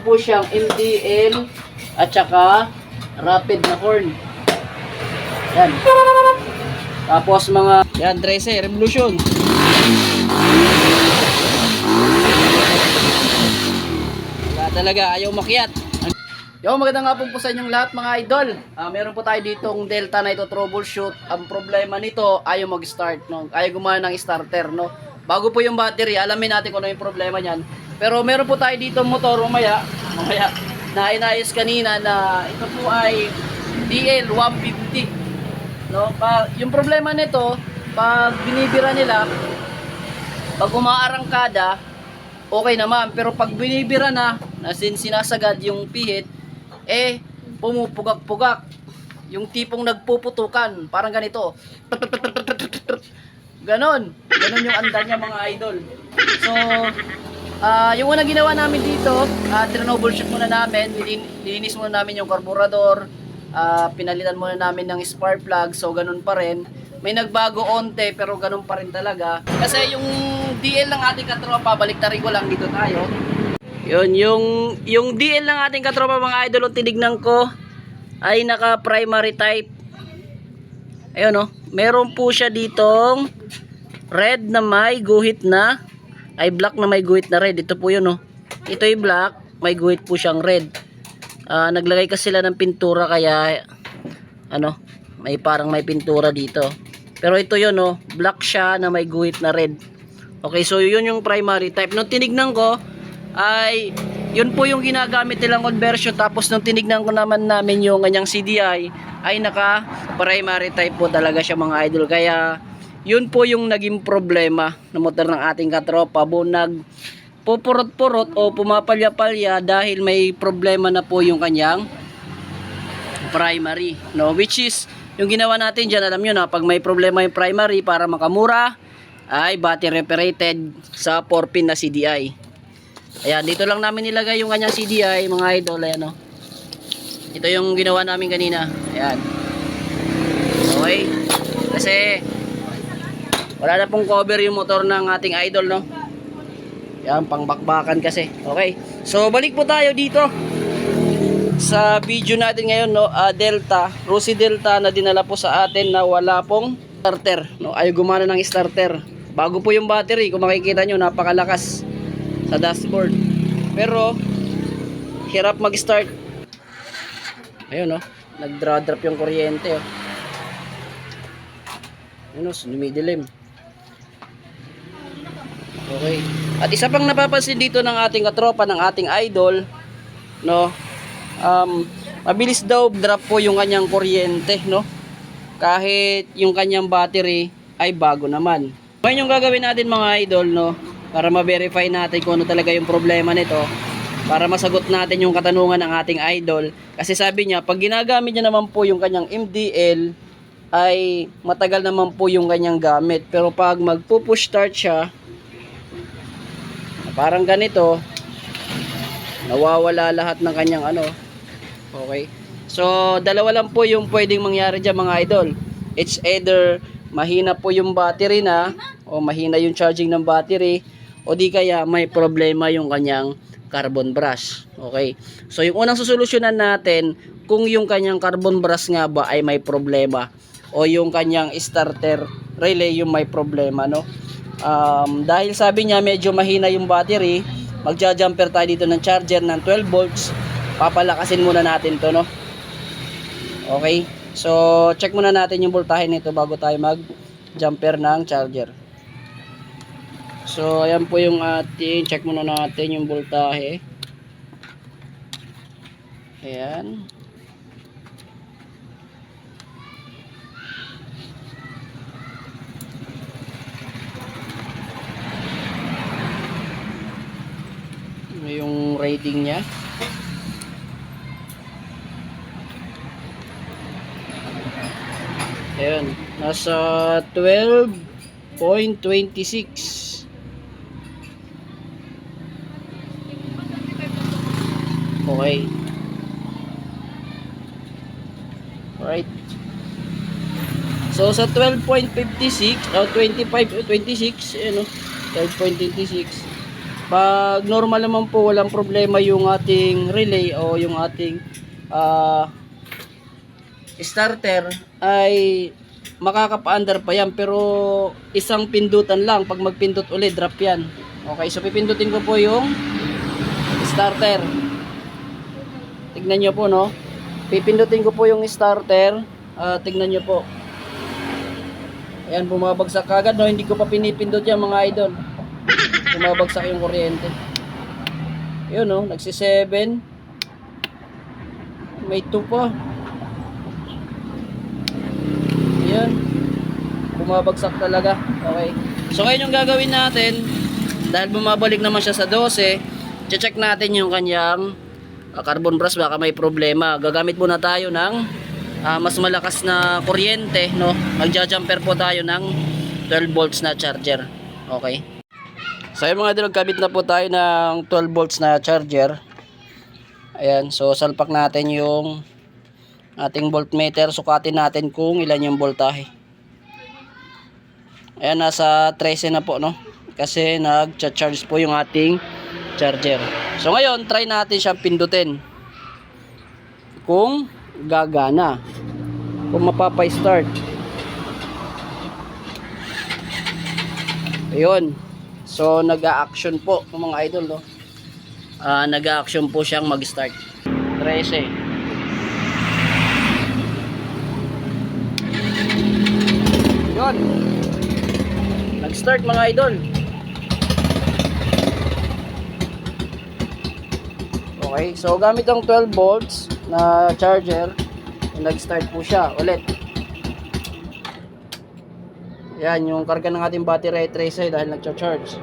Po siyang MDL at saka rapid na horn. Yan. Tapos mga yan, Dresser, Revolution. Wala talaga, ayaw makiat. Yo, magandang hapon po sa inyong lahat mga idol. Meron po tayo ditong Delta na ito troubleshoot. Ang problema nito, ayaw mag-start, no? Ayaw gumana ng starter, no? Bago po yung battery, alamin natin kung ano yung problema niyan. Pero meron po tayo dito motor mamaya na inayos kanina na ito po ay DL150, no? Yung problema nito, pag binibira nila, pag umaarangkada, okay naman. Pero pag binibira na sinasagad yung pihit, pumupugak-pugak. Yung tipong nagpuputukan, parang ganito. Ganon yung anda niya mga idol. So, yung unang ginawa namin dito, troubleshoot muna namin, nilinis muna namin yung carburetor, pinalitan muna namin ng spark plug, so ganun pa rin. May nagbago onte, pero ganun pa rin talaga. Kasi yung DL ng ating katropa, baliktarin ko lang dito tayo. Yun, yung DL ng ating katropa mga idol, ang tinignan ko ay naka primary type. Ayun, no? Meron po siya ditong red na may guhit na, ay black na may guhit na red. Ito po yun, no? Ito yung black, may guhit po siyang red. Naglagay kasi sila ng pintura, kaya may parang may pintura dito. Pero ito yun, no? Black siya na may guhit na red. Okay, so yun yung primary type. Nung tinignan ko ay yun po yung ginagamit nilang conversion. Tapos nung tinignan ko naman namin yung kanyang CDI ay naka primary type po talaga siya mga idol. Kaya yun po yung naging problema ng motor ng ating katropa. Bunag pupurot-purot o pumapalya-palya dahil may problema na po yung kanyang primary, no? Which is yung ginawa natin dyan, alam nyo na, pag may problema yung primary, para makamura ay battery operated sa 4-pin na CDI. Ayan, dito lang namin nilagay yung kanyang CDI mga idol. Ayan, no? Ito yung ginawa namin kanina. Ayan. Okay. Kasi wala na pong cover yung motor ng ating idol, no? Ayan, pangbakbakan kasi. Okay. So balik po tayo dito sa video natin ngayon, no? Delta, Rossi Delta na dinala po sa atin na wala pong starter, no? Ayaw gumana ng starter. Bago po yung battery, kung makikita nyo, napakalakas sa dashboard. Pero hirap mag-start. Ayun, no? Nag-drop yung kuryente, oh. Ayun, no? Lumidilim. Okay. At isa pang napapansin dito ng ating katropa, ng ating idol, no? Mabilis daw drop po yung kanyang kuryente, no? Kahit yung kanyang battery ay bago naman. Ngayon yung gagawin natin mga idol, no? Para ma-verify natin kung ano talaga yung problema nito, para masagot natin yung katanungan ng ating idol. Kasi sabi niya, pag ginagamit niya naman po yung kanyang MDL, ay matagal naman po yung kanyang gamit. Pero pag magpo-push start siya, parang ganito, nawawala lahat ng kanyang Okay. So, dalawa lang po yung pwedeng mangyari dyan mga idol. It's either mahina po yung battery na, o mahina yung charging ng battery, o di kaya may problema yung kanyang carbon brush. Okay. So, yung unang susolusyonan natin, kung yung kanyang carbon brush nga ba ay may problema, o yung kanyang starter relay yung may problema, no? Dahil sabi niya medyo mahina yung battery, magja-jumper tayo dito ng charger ng 12 volts. Papalakasin muna natin to, no? Okay. So, check muna natin yung voltahe nito bago tayo mag-jumper ng charger. So, ayan po yung ating, check muna natin yung voltahe. Ayan. Yung rating niya. Ayan, nasa 12.26. Okay. Alright. So sa 12.56 o 25 26, ano, 12.26. Pag normal naman po, walang problema yung ating relay o yung ating starter, ay makakapa-under pa yan. Pero isang pindutan lang. Pag magpindot ulit, drop yan. Okay, so pipindutin ko po yung starter. Tignan nyo po, no? Pipindutin ko po yung starter. Tignan nyo po. Ayan, bumabagsak agad, no? Hindi ko pa pinipindot yan, mga idol. Bumabagsak yung kuryente. Yun, no? Nagsi 7. May 2 pa. Ayan. Bumabagsak talaga. Okay. So, ngayon yung gagawin natin, dahil bumabalik naman siya sa 12, check natin yung kanyang carbon brush, baka may problema. Gagamit muna tayo ng mas malakas na kuryente, no? Magja-jumper po tayo ng 12 volts na charger. Okay. So yung mga idol, kabit na po tayo ng 12 volts na charger. Ayan, so salpak natin yung ating voltmeter. Sukatin natin kung ilan yung voltahe. Ayan, nasa 13 na po, no? Kasi nag-charge po yung ating charger. So ngayon, try natin siyang pindutin kung gagana, kung mapapay-start. Ayun. So nag-a-action po mga idol, no? Nag-a-action po siyang mag-start. 13. Yun. Nag-start mga idol. Okay, so gamit ang 12 volts na charger, nag-start po siya ulit. Yan, yung karga ng ating battery ay 13 dahil nagcha-charge.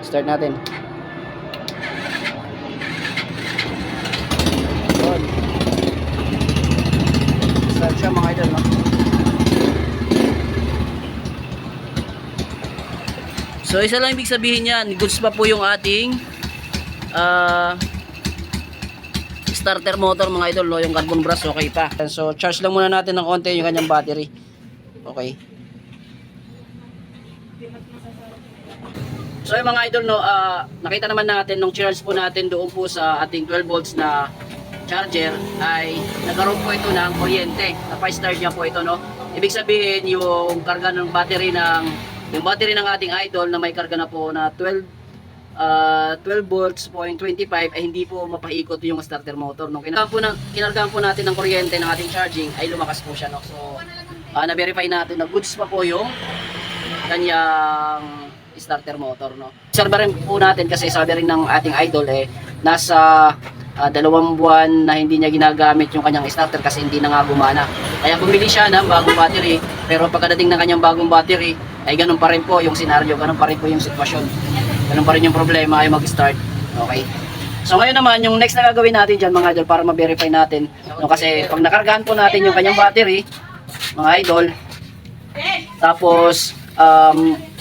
Start natin. Yun. Start siya mga idol, no? So isa lang ibig sabihin yan, goods pa po yung ating starter motor mga idol, no? Yung carbon brush okay pa. So charge lang muna natin ng konti yung kanyang battery. Okay. So yung mga idol, no, nakita naman natin nung charge po natin doon po sa ating 12 volts na charger ay nagkaroon po ito ng kuryente. Napa-start niya po ito, no? Ibig sabihin yung karga ng battery yung battery ng ating idol na may karga na po na 12 volts 0.25 ay hindi po mapaikot yung starter motor. Nung kinargahan po natin ng kuryente ng ating charging ay lumakas po siya, no? So na-verify natin na goods pa po yung kanyang starter motor, no? Observe rin po natin kasi sabi rin ng ating idol nasa 2 buwan na hindi niya ginagamit yung kanyang starter kasi hindi na nga gumana. Kaya bumili siya ng bagong battery, pero pagkadating ng kanyang bagong battery ay ganun pa rin po yung senaryo, ganun pa rin po yung sitwasyon, ganun pa rin yung problema ay mag-start. Okay. So ngayon naman, yung next na gagawin natin dyan mga idol para ma-verify natin, no, kasi pag nakargahan po natin yung kanyang battery mga idol, tapos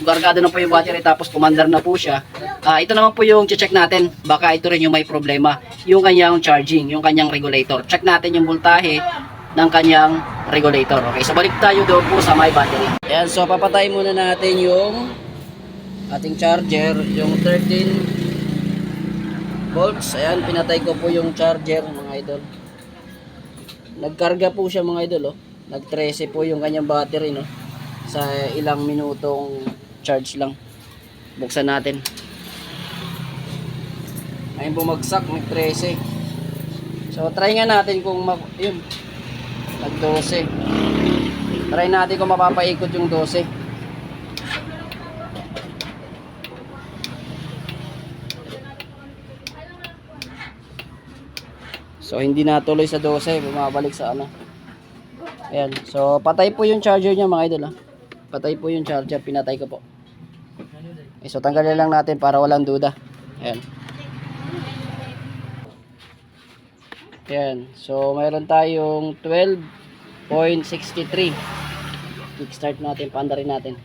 gargado na po yung battery, tapos commander na po siya, ito naman po yung check natin, baka ito rin yung may problema, yung kanyang charging, yung kanyang regulator. Check natin yung voltahe ng kanyang regulator. Okay, so balik tayo doon po sa my battery. Ayan, so papatay muna natin yung ating charger, yung 13 volts. Ayan, pinatay ko po yung charger mga idol. Nagkarga po siya mga idol, oh. Nag-13 po yung kanyang battery, no? Sa ilang minutong charge lang. Buksan natin. Ayun, bumagsak, nag-13. So try nga natin kung yun, nag-12. Try natin kung mapapaikot yung 12. So hindi natuloy sa 12, bumabalik sa ano. Ayan. So patay po yung charger niya mga idol, ha. Patay po yung charger, pinatay ko po. Okay, so tanggalin lang natin para walang duda. Ayan. Ayan. So mayroon tayong 12.63. Kickstart natin, paandarin natin.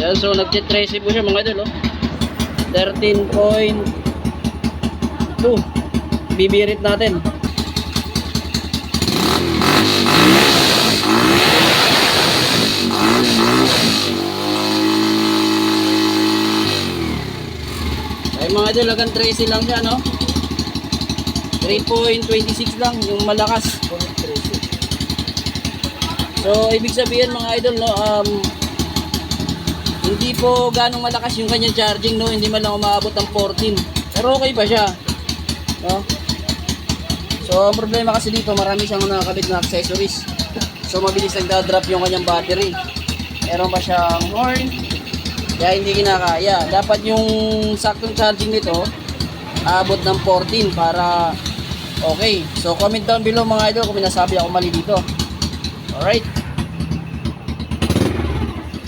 Ayan, so nag-13 po siya mga idol, oh. 13.2. Bibirit natin. idol, hanggang 13 lang siya, no? 3.26 lang yung malakas. So, ibig sabihin mga idol, no, hindi po ganong malakas yung kanyang charging, no? Hindi man lang umaabot ng 14. Pero okay pa siya, no? So, ang problema kasi dito, marami siyang nakakabit na accessories. So, mabilis nagda-drop yung kanyang battery. Meron pa siyang horn, kaya hindi kinakaya. Dapat yung saktong charging nito, aabot ng 14 para okay. So, comment down below mga idol kung nasabi ako mali dito. Alright.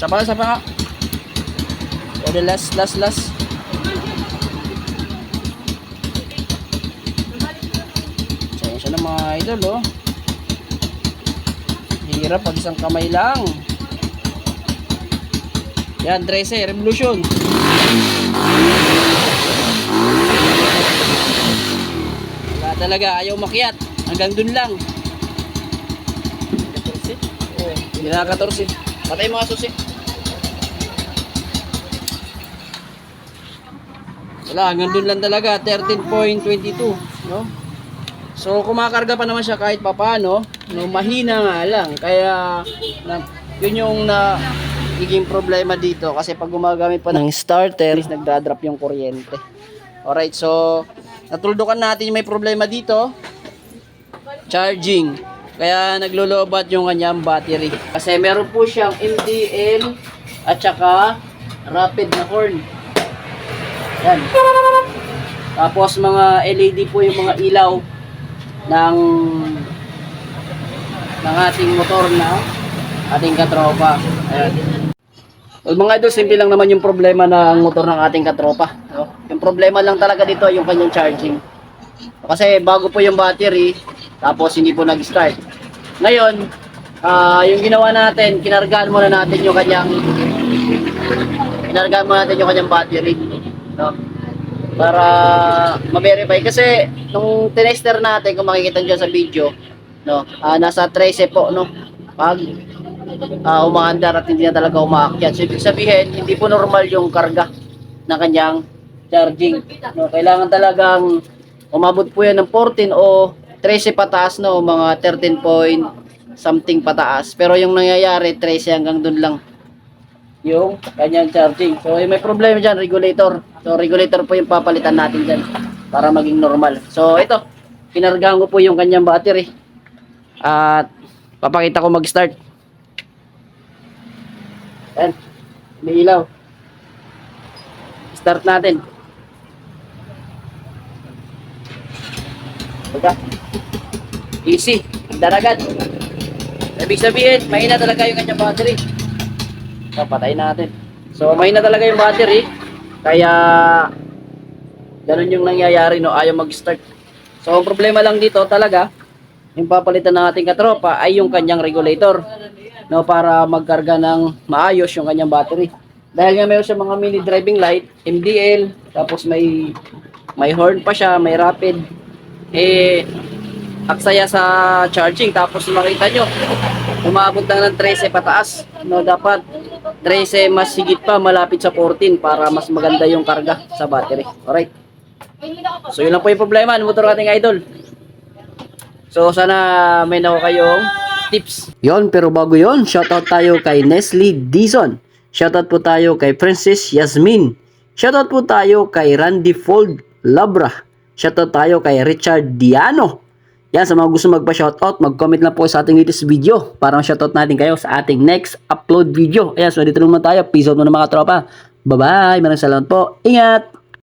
Sapa nga. For the last. Siya na mga idol, oh. Hirap pag isang kamay lang. Yan, 13, revolution. Wala talaga, ayaw makiat. Hanggang dun lang. 14? Oo, hindi na 14. Patay mga susi. Wala, hanggang dun lang talaga, 13.22, no? So, kumakarga pa naman siya kahit papaano, no, mahina nga lang. Kaya, yun yung nagiging problema dito. Kasi pag gumagamit pa ng starter, nagdadrop yung kuryente. Alright, so, natuldukan natin yung may problema dito. Charging. Kaya naglolobat yung kanyang battery. Kasi meron po siyang MDL at saka rapid na horn. Yan. Tapos mga LED po yung mga ilaw ng ating motor na ating katropa. Ayan. Well, mga idol, simple lang naman yung problema ng motor ng ating katropa. No? Yung problema lang talaga dito yung kanyang charging. Kasi bago po yung battery, tapos hindi po nag-start. Ngayon, yung ginawa natin, kinargaan muna natin yung kanyang battery. No? Para ma-verify. Kasi nung tinester natin, kung makikita nyo sa video, no, nasa 13 po, no, pag umaandar at hindi na talaga umaakyat. So, ibig sabihin, hindi po normal yung karga ng kanyang charging. No, kailangan talagang umabot po yan ng 14 o 13 pataas, no, mga 13 point something pataas. Pero yung nangyayari, 13 hanggang dun lang yung kanyang charging. So, may problema dyan, regulator. So, regulator po yung papalitan natin dyan para maging normal. So, ito, pinargahan ko po yung kanyang battery. At, papakita ko mag-start. Ayan, may ilaw. Start natin. Diba? Easy, daragat. Ibig sabihin, mahina talaga yung kanyang battery. So, patayin natin. So, mahina talaga yung battery. Kaya, ganun yung nangyayari, no? Ayaw mag-start. So, ang problema lang dito talaga, yung papalitan ng ating katropa ay yung kanyang regulator. No? Para magkarga ng maayos yung kanyang battery. Dahil nga mayroon siya mga mini driving light, MDL, tapos may horn pa siya, may rapid. Aksaya sa charging. Tapos makita nyo, umabot lang ng 13 pataas. No, dapat 13 mas higit pa, malapit sa 14 para mas maganda yung karga sa battery. Alright. So yun lang po yung problema ng motor ating idol. So sana may nakuha kayong tips. Yon, pero bago yon, shoutout tayo kay Nestle Dizon. Shoutout po tayo kay Princess Yasmin. Shoutout po tayo kay Randy Fold Labra. Shoutout tayo kay Richard Diano. Yan, sa mga gusto magpa-shoutout, mag-comment lang po sa ating latest video para ma-shoutout natin kayo sa ating next upload video. Ayan, so dito naman tayo. Peace out muna mga tropa. Bye-bye. Maraming salamat po. Ingat!